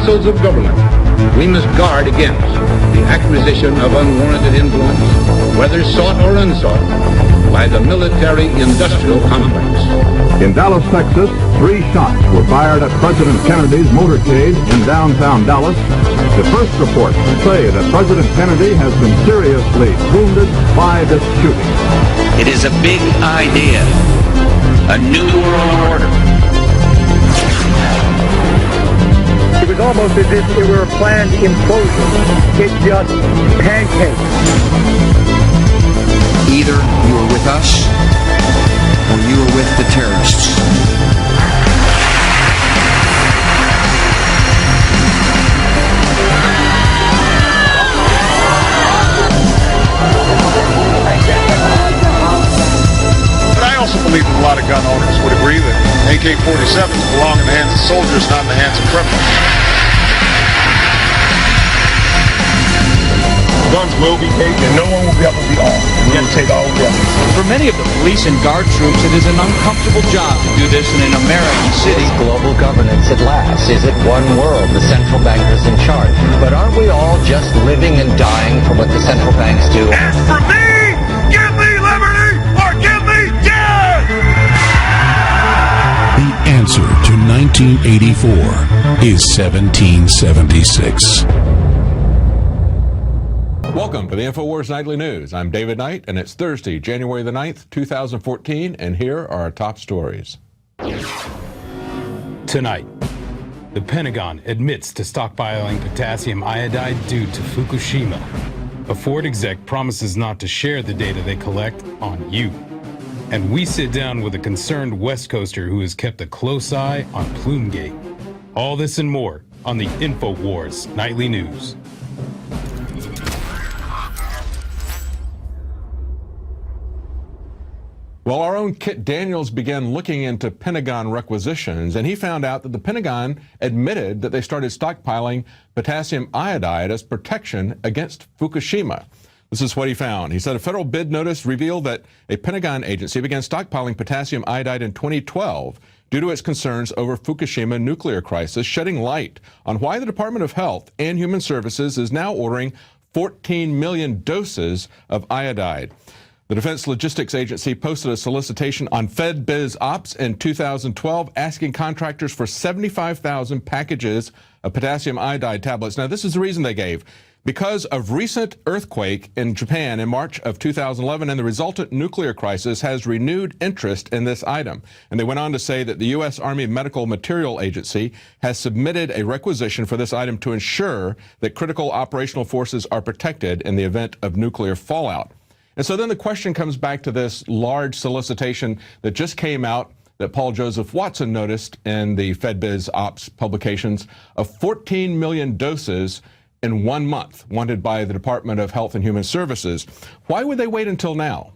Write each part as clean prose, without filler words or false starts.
councils of government, we must guard against the acquisition of unwarranted influence, whether sought or unsought, by the military-industrial complex. In Dallas, Texas, 3 shots were fired at President Kennedy's motorcade in downtown Dallas. The first reports say that President Kennedy has been seriously wounded by this shooting. It is a big idea, a new world order. It was almost as if it were a planned implosion. It just pancaked. Either you are with us, or you are with the terrorists. But I also believe that a lot of gun owners would agree that AK-47s belong in the hands of soldiers, not in the hands of criminals. Guns will be taken, and no one will be able to be armed. We have to take all guns. For many of the police and guard troops, it is an uncomfortable job to do this in an American city. Global governance at last. Is it one world? The central bankers in charge. But aren't we all just living and dying for what the central banks do? As for me, give me liberty or give me death! The answer to 1984 is 1776. Welcome to the INFOWARS Nightly News. I'm David Knight, and it's Thursday, January the 9th, 2014, and here are our top stories. Tonight, the Pentagon admits to stockpiling potassium iodide due to Fukushima. A Ford exec promises not to share the data they collect on you. And we sit down with a concerned West Coaster who has kept a close eye on Plumegate. All this and more on the INFOWARS Nightly News. Well, our own Kit Daniels began looking into Pentagon requisitions, and he found out that the Pentagon admitted that they started stockpiling potassium iodide as protection against Fukushima. This is what he found. He said a federal bid notice revealed that a Pentagon agency began stockpiling potassium iodide in 2012 due to its concerns over Fukushima nuclear crisis, shedding light on why the Department of Health and Human Services is now ordering 14 million doses of iodide. The Defense Logistics Agency posted a solicitation on FedBiz Ops in 2012 asking contractors for 75,000 packages of potassium iodide tablets. Now, this is the reason they gave. Because of recent earthquake in Japan in March of 2011 and the resultant nuclear crisis has renewed interest in this item. And they went on to say that the U.S. Army Medical Material Agency has submitted a requisition for this item to ensure that critical operational forces are protected in the event of nuclear fallout. And so then the question comes back to this large solicitation that just came out that Paul Joseph Watson noticed in the FedBiz Ops publications of 14 million doses in 1 month wanted by the Department of Health and Human Services. Why would they wait until now?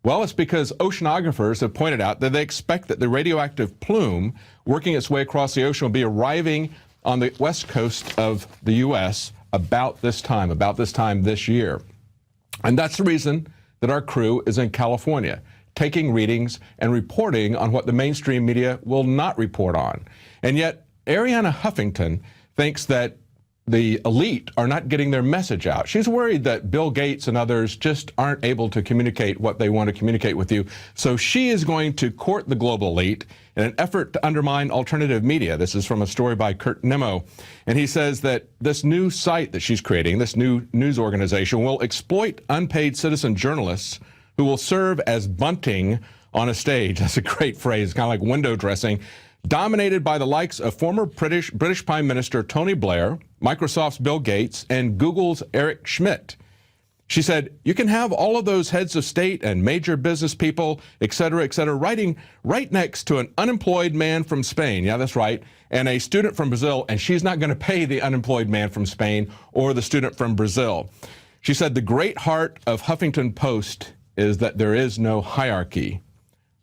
Well, it's because oceanographers have pointed out that they expect that the radioactive plume working its way across the ocean will be arriving on the west coast of the U.S. about this time this year. And that's the reason that our crew is in California, taking readings and reporting on what the mainstream media will not report on. And yet, Arianna Huffington thinks that the elite are not getting their message out. She's worried that Bill Gates and others just aren't able to communicate what they want to communicate with you. So she is going to court the global elite in an effort to undermine alternative media. This is from a story by Kurt Nimmo. And he says that this new site that she's creating, this new news organization, will exploit unpaid citizen journalists who will serve as bunting on a stage. That's a great phrase, kind of like window dressing. Dominated by the likes of former British Prime Minister Tony Blair, Microsoft's Bill Gates, and Google's Eric Schmidt. She said, you can have all of those heads of state and major business people, et cetera, writing right next to an unemployed man from Spain. Yeah, that's right. And a student from Brazil, and she's not going to pay the unemployed man from Spain or the student from Brazil. She said, the great heart of Huffington Post is that there is no hierarchy.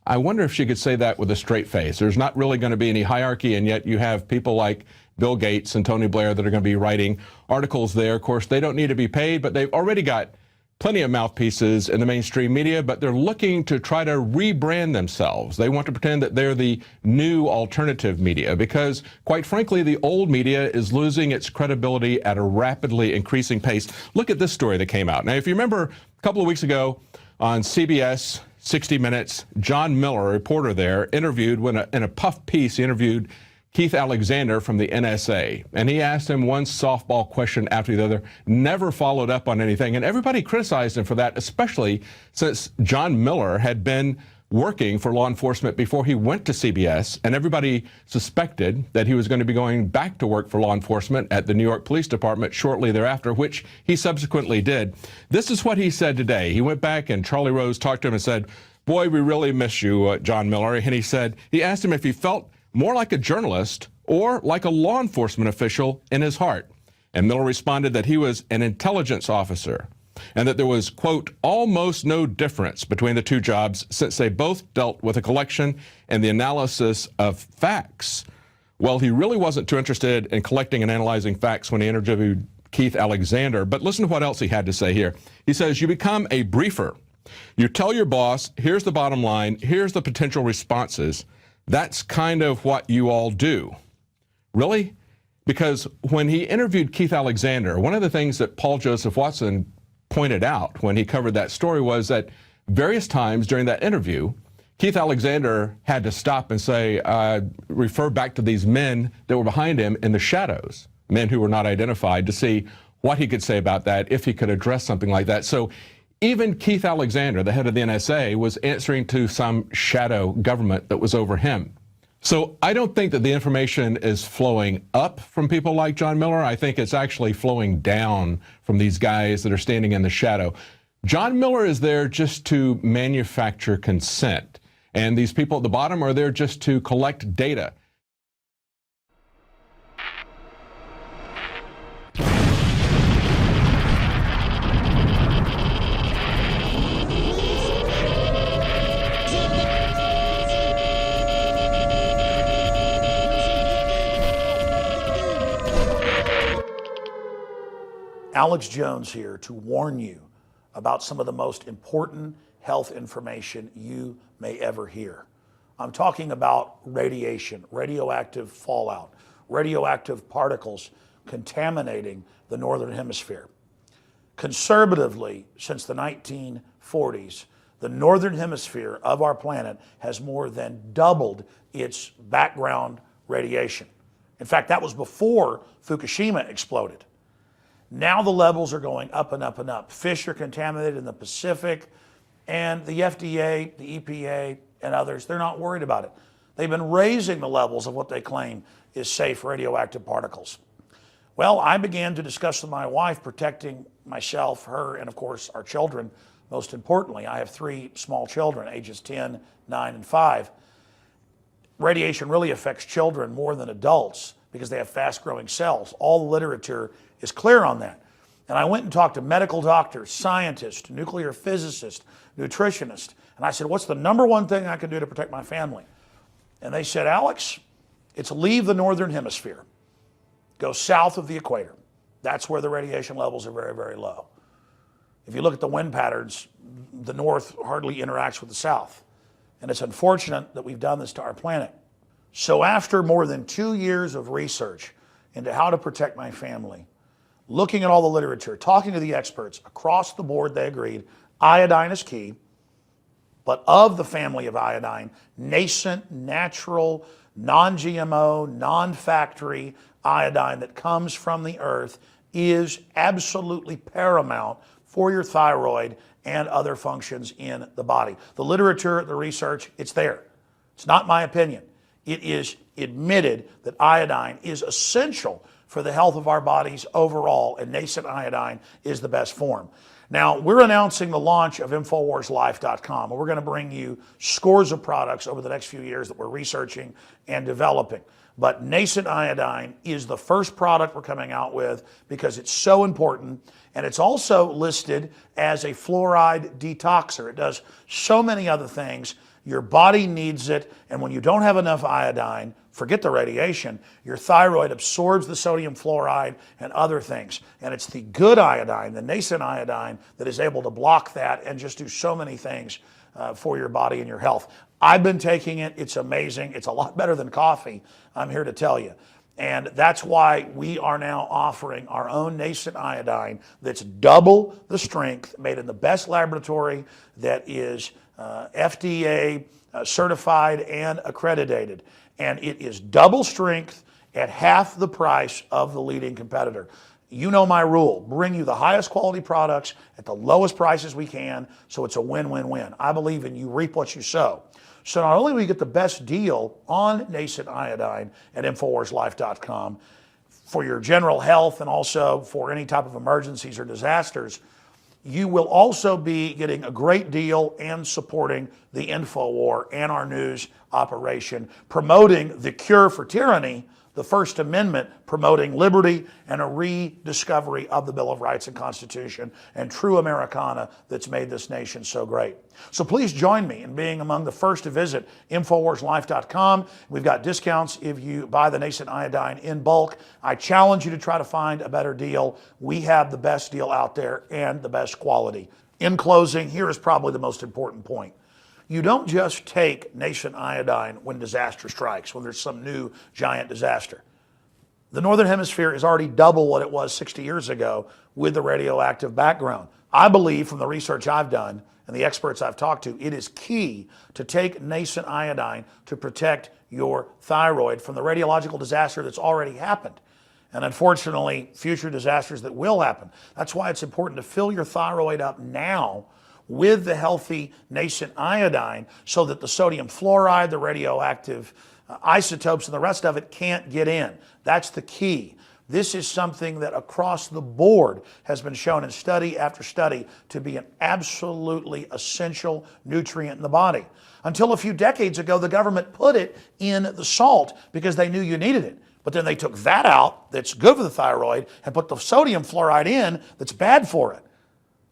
I wonder if she could say that with a straight face. There's not really going to be any hierarchy, and yet you have people like Bill Gates and Tony Blair that are going to be writing articles there. Of course, they don't need to be paid, but they've already got plenty of mouthpieces in the mainstream media, but they're looking to try to rebrand themselves. They want to pretend that they're the new alternative media because, quite frankly, the old media is losing its credibility at a rapidly increasing pace. Look at this story that came out. Now, if you remember a couple of weeks ago on CBS 60 Minutes, John Miller, a reporter there, interviewed, in a puff piece, he interviewed Keith Alexander from the NSA, and he asked him one softball question after the other, never followed up on anything, and everybody criticized him for that, especially since John Miller had been working for law enforcement before he went to CBS, and everybody suspected that he was going to be going back to work for law enforcement at the New York Police Department shortly thereafter, which he subsequently did. This is what he said today. He went back and Charlie Rose talked to him and said, "Boy, we really miss you, John Miller." And he asked him if he felt more like a journalist or like a law enforcement official in his heart. And Miller responded that he was an intelligence officer and that there was, quote, almost no difference between the two jobs since they both dealt with a collection and the analysis of facts. Well, he really wasn't too interested in collecting and analyzing facts when he interviewed Keith Alexander. But listen to what else he had to say here. He says, "You become a briefer. You tell your boss, here's the bottom line, here's the potential responses. That's kind of what you all do." Really? Because when he interviewed Keith Alexander, one of the things that Paul Joseph Watson pointed out when he covered that story was that various times during that interview, Keith Alexander had to stop and say, refer back to these men that were behind him in the shadows, men who were not identified, to see what he could say about that, if he could address something like that. So even Keith Alexander, the head of the NSA, was answering to some shadow government that was over him. So I don't think that the information is flowing up from people like John Miller. I think it's actually flowing down from these guys that are standing in the shadow. John Miller is there just to manufacture consent. And these people at the bottom are there just to collect data. Alex Jones here to warn you about some of the most important health information you may ever hear. I'm talking about radiation, radioactive fallout, radioactive particles contaminating the Northern Hemisphere. Conservatively, since the 1940s, the Northern Hemisphere of our planet has more than doubled its background radiation. In fact, that was before Fukushima exploded. Now the levels are going up and up and up. Fish are contaminated in the Pacific, and the FDA, the EPA, and others, they're not worried about it. They've been raising the levels of what they claim is safe radioactive particles. Well, I began to discuss with my wife protecting myself, her, and of course our children. Most importantly, I have 3 small children, ages 10, 9, and 5. Radiation really affects children more than adults because they have fast-growing cells. All the literature is clear on that. And I went and talked to medical doctors, scientists, nuclear physicists, nutritionists, and I said, what's the #1 thing I can do to protect my family? And they said, Alex, it's leave the Northern Hemisphere. Go south of the equator. That's where the radiation levels are very, very low. If you look at the wind patterns, the north hardly interacts with the south. And it's unfortunate that we've done this to our planet. So after more than 2 years of research into how to protect my family, looking at all the literature, talking to the experts, across the board they agreed iodine is key, but of the family of iodine, nascent, natural, non-GMO, non-factory iodine that comes from the earth is absolutely paramount for your thyroid and other functions in the body. The literature, the research, it's there. It's not my opinion. It is admitted that iodine is essential for the health of our bodies overall, and nascent iodine is the best form. Now, we're announcing the launch of InfoWarsLife.com, and we're going to bring you scores of products over the next few years that we're researching and developing. But nascent iodine is the first product we're coming out with because it's so important, and it's also listed as a fluoride detoxer. It does so many other things. Your body needs it, and when you don't have enough iodine, forget the radiation, your thyroid absorbs the sodium fluoride and other things. And it's the good iodine, the Nascent iodine, that is able to block that and just do so many things for your body and your health. I've been taking it. It's amazing. It's a lot better than coffee, I'm here to tell you. And that's why we are now offering our own Nascent iodine that's double the strength, made in the best laboratory that is FDA certified and accredited. And it is double strength at half the price of the leading competitor. You know my rule, bring you the highest quality products at the lowest prices we can, so it's a win-win-win. I believe in you reap what you sow. So not only will you get the best deal on Nascent iodine at InfoWarsLife.com for your general health and also for any type of emergencies or disasters, you will also be getting a great deal and supporting the InfoWar and our news operation, promoting the cure for tyranny, the First Amendment, promoting liberty and a rediscovery of the Bill of Rights and Constitution and true Americana that's made this nation so great. So please join me in being among the first to visit InfoWarsLife.com. We've got discounts if you buy the Nascent iodine in bulk. I challenge you to try to find a better deal. We have the best deal out there and the best quality. In closing, here is probably the most important point. You don't just take Nascent iodine when disaster strikes, when there's some new giant disaster. The Northern Hemisphere is already double what it was 60 years ago with the radioactive background. I believe from the research I've done and the experts I've talked to, it is key to take Nascent iodine to protect your thyroid from the radiological disaster that's already happened. And unfortunately, future disasters that will happen. That's why it's important to fill your thyroid up now with the healthy Nascent iodine so that the sodium fluoride, the radioactive isotopes, and the rest of it can't get in. That's the key. This is something that across the board has been shown in study after study to be an absolutely essential nutrient in the body. Until a few decades ago, the government put it in the salt because they knew you needed it. But then they took that out, that's good for the thyroid, and put the sodium fluoride in that's bad for it.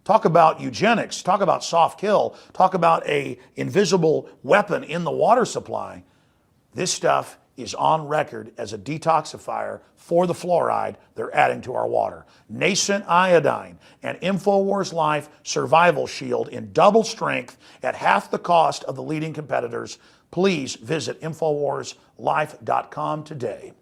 Talk about eugenics, talk about soft kill, talk about an invisible weapon in the water supply. This stuff is on record as a detoxifier for the fluoride they're adding to our water. Nascent iodine and InfoWars Life Survival Shield in double strength at half the cost of the leading competitors. Please visit InfoWarsLife.com today.